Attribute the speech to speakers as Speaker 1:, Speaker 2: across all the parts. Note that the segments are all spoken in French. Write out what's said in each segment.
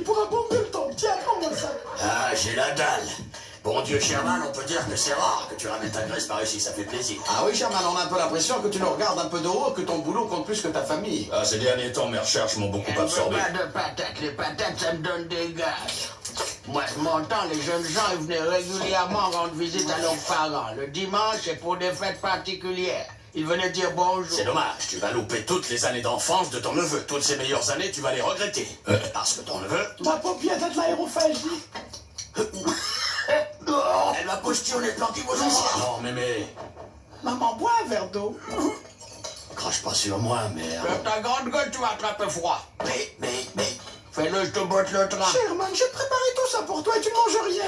Speaker 1: pour un bon gueuleton. Tiens, prends-moi ça.
Speaker 2: Ah, j'ai la dalle. Bon Dieu, Sherman, on peut dire que c'est rare que tu ramènes ta graisse par ici, ça fait plaisir.
Speaker 3: Ah oui, Sherman, on a un peu l'impression que tu nous regardes un peu de haut, que ton boulot compte plus que ta famille.
Speaker 2: Ah, ces derniers temps, mes recherches m'ont beaucoup absorbé.
Speaker 4: Pas de patates, les patates, ça me donne des gaz. Moi, je m'entends, les jeunes gens, ils venaient régulièrement rendre visite à leurs parents. Le dimanche, c'est pour des fêtes particulières. Ils venaient dire bonjour.
Speaker 2: C'est dommage, tu vas louper toutes les années d'enfance de ton neveu. Toutes ces meilleures années, tu vas les regretter. Parce que ton neveu...
Speaker 1: Ma paupiette a de l'aérophagie.
Speaker 2: Elle va postillonner planquer vos anciens. Non, mais...
Speaker 1: Maman, bois un verre d'eau.
Speaker 2: Crache pas sur moi, merde.
Speaker 4: Avec ta grande gueule, tu vas attraper froid.
Speaker 2: Mais...
Speaker 4: Fais-le, je te botte le train.
Speaker 1: Sherman, j'ai préparé tout ça pour toi et tu ne manges rien.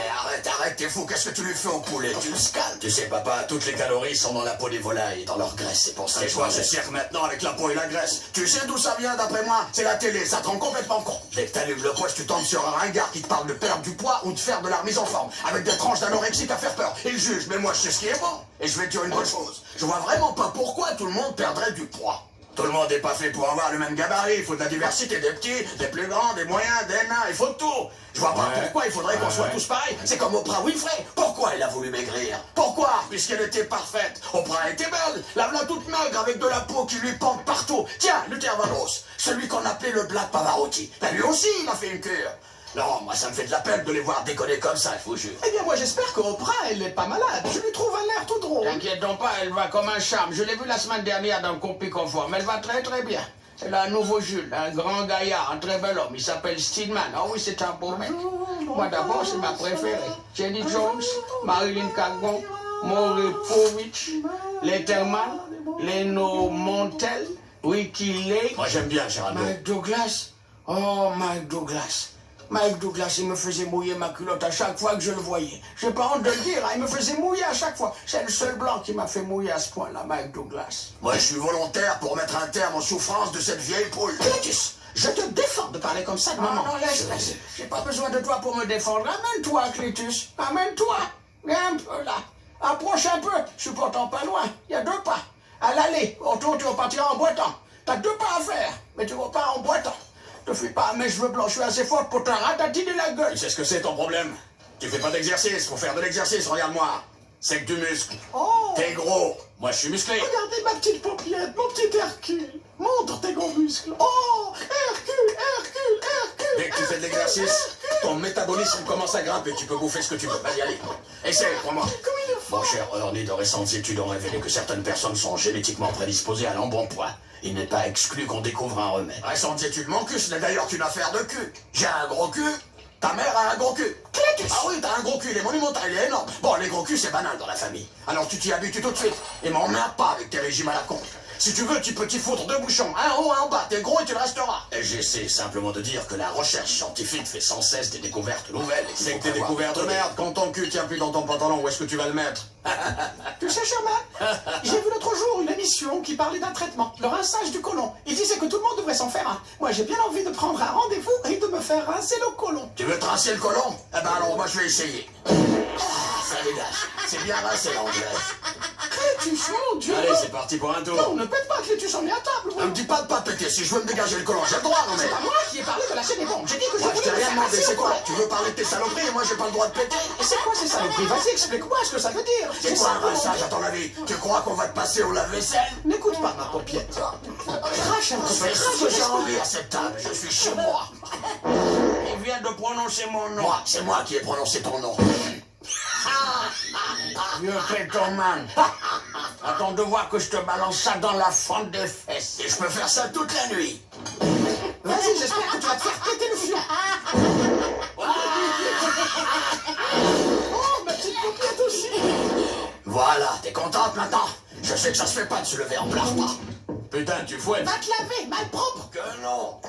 Speaker 2: Arrête, t'es fou, qu'est-ce que tu lui fais au poulet? Tu le scales. Tu sais, papa, toutes les calories sont dans la peau des volailles et dans leur graisse, c'est pour ça que je cirque maintenant avec la peau et la graisse. Tu sais d'où ça vient, d'après moi? C'est la télé, ça te rend complètement con. Dès que t'allumes le poste, tu tombes sur un ringard qui te parle de perdre du poids ou de faire de la remise en forme, avec des tranches d'anorexique à faire peur. Il juge, mais moi je sais ce qui est bon. Et je vais te dire une bonne chose. Je vois vraiment pas pourquoi tout le monde perdrait du poids. Tout le monde n'est pas fait pour avoir le même gabarit, il faut de la diversité, des petits, des plus grands, des moyens, des nains, il faut de tout. Je vois pas pourquoi il faudrait qu'on soit tous pareils, c'est comme Oprah Winfrey. Pourquoi elle a voulu maigrir? Pourquoi? Puisqu'elle était parfaite. Oprah était belle, la voilà toute maigre avec de la peau qui lui pend partout. Tiens, Luther Vandross, celui qu'on appelait le Black Pavarotti, ben lui aussi il a fait une cure. Non, moi ça me fait de la peine de les voir déconner comme ça, je vous jure.
Speaker 1: Eh bien, moi j'espère qu'Oprah, elle est pas malade. Je lui trouve un air tout drôle.
Speaker 4: T'inquiète donc pas, elle va comme un charme. Je l'ai vue la semaine dernière dans le Compi Confort, mais elle va très très bien. Elle a un nouveau Jules, un grand gaillard, un très bel homme. Il s'appelle Steedman. Ah oui, c'est un beau mec. Moi d'abord, c'est ma préférée. Jenny Jones, Marilyn Cagon, Maury Povich, Letterman, Leno Montel, Ricky Lake.
Speaker 2: Moi j'aime bien Gérald.
Speaker 4: Mike Douglas. Oh, Mike Douglas. Mike Douglas, il me faisait mouiller ma culotte à chaque fois que je le voyais. J'ai pas honte de le dire, hein, il me faisait mouiller à chaque fois. C'est le seul blanc qui m'a fait mouiller à ce point-là, Mike Douglas.
Speaker 2: Moi je suis volontaire pour mettre un terme aux souffrances de cette vieille poule.
Speaker 1: Cletus, je te défends de parler comme ça de maman.
Speaker 4: Non, laisse. J'ai pas besoin de toi pour me défendre. Amène-toi, Cletus. Amène-toi. Viens un peu là. Approche un peu. Je suis pourtant pas loin. Il y a 2 pas. À l'aller, autour, tu repartiras en boitant. T'as 2 pas à faire, mais tu repars en boitant. Te fuis pas à mes cheveux blancs, je suis assez forte pour te ratatiner la gueule.
Speaker 2: Tu sais ce que c'est ton problème? Tu fais pas d'exercice, faut faire de l'exercice, regarde-moi. C'est que du muscle.
Speaker 1: Oh,
Speaker 2: T'es gros, moi je suis musclé.
Speaker 1: regardez ma petite paupiette, mon petit Hercule. Montre tes gros muscles. Oh, Hercule, Hercule, Hercule.
Speaker 2: Dès que tu fais de l'exercice, ton métabolisme commence à grimper, tu peux bouffer ce que tu veux. Vas-y, allez. Essaye, crois-moi.
Speaker 1: Comme il est fort.
Speaker 2: Mon cher Ernie, de récentes études ont révélé que certaines personnes sont génétiquement prédisposées à l'embonpoint. Il n'est pas exclu qu'on découvre un remède. Récentes études, mon cul, ce n'est d'ailleurs qu'une affaire de cul. J'ai un gros cul, ta mère a un gros cul.
Speaker 1: Cletus.
Speaker 2: Ah oui, t'as un gros cul, il est monumental, il est énorme. Bon, les gros culs, c'est banal dans la famille. Alors tu t'y habitues tout de suite. Et m'emmerde pas avec tes régimes à la con. Si tu veux, tu peux t'y foutre 2 bouchons, un en haut, un en bas, t'es gros et tu le resteras. Et j'essaie simplement de dire que la recherche scientifique fait sans cesse des découvertes nouvelles.
Speaker 3: C'est que tes découvertes de merde, quand ton cul tient plus dans ton pantalon, où est-ce que tu vas le mettre?
Speaker 1: Tu sais, Sherman, j'ai vu l'autre jour une émission qui parlait d'un traitement, le rinçage du côlon. Il disait que tout le monde devrait s'en faire un. Moi, j'ai bien envie de prendre un rendez-vous et de me faire rincer le côlon.
Speaker 2: Tu veux tracer le côlon? Eh ben alors, moi je vais essayer. Ça dégage. C'est bien rincé l'anglais.
Speaker 1: Cletus, mon Dieu.
Speaker 2: Allez, c'est parti pour un tour.
Speaker 1: Non, ne pète pas, Cletus, on est à table.
Speaker 2: Ne me dis pas de pas péter, si je veux me dégager le côlon, j'ai le droit, non mais...
Speaker 1: C'est pas moi qui ai parlé de la chaîne des bombes. J'ai dit que je
Speaker 2: Moi, je
Speaker 1: voulais
Speaker 2: t'ai
Speaker 1: me
Speaker 2: rien
Speaker 1: faire
Speaker 2: demandé,
Speaker 1: rincer
Speaker 2: c'est
Speaker 1: le
Speaker 2: quoi?
Speaker 1: côlon.
Speaker 2: Tu veux parler de tes saloperies et moi j'ai pas le droit de péter?
Speaker 1: Et c'est quoi ces saloperies? Vas-y, explique-moi ce que ça veut dire.
Speaker 2: C'est quoi un rinçage à ton avis? Tu crois qu'on va te passer au lave-vaisselle?
Speaker 1: N'écoute pas ma paupiette. Crache un peu,
Speaker 2: Fais ce que j'ai envie à cette table, je suis chez moi.
Speaker 4: Il vient de prononcer mon nom.
Speaker 2: Moi, c'est moi qui ai prononcé ton nom.
Speaker 4: Vieux pétoman. Attends de voir que je te balance ça dans la fente des fesses.
Speaker 2: Et je peux faire ça toute la nuit.
Speaker 1: Vas-y, j'espère que tu vas te faire péter le fion. Oh, ma petite paupiette aussi.
Speaker 2: Voilà, t'es contente maintenant? Je sais que ça se fait pas de se lever en plein repas. Putain, tu fouettes.
Speaker 1: Va te laver, malpropre.
Speaker 2: Que non.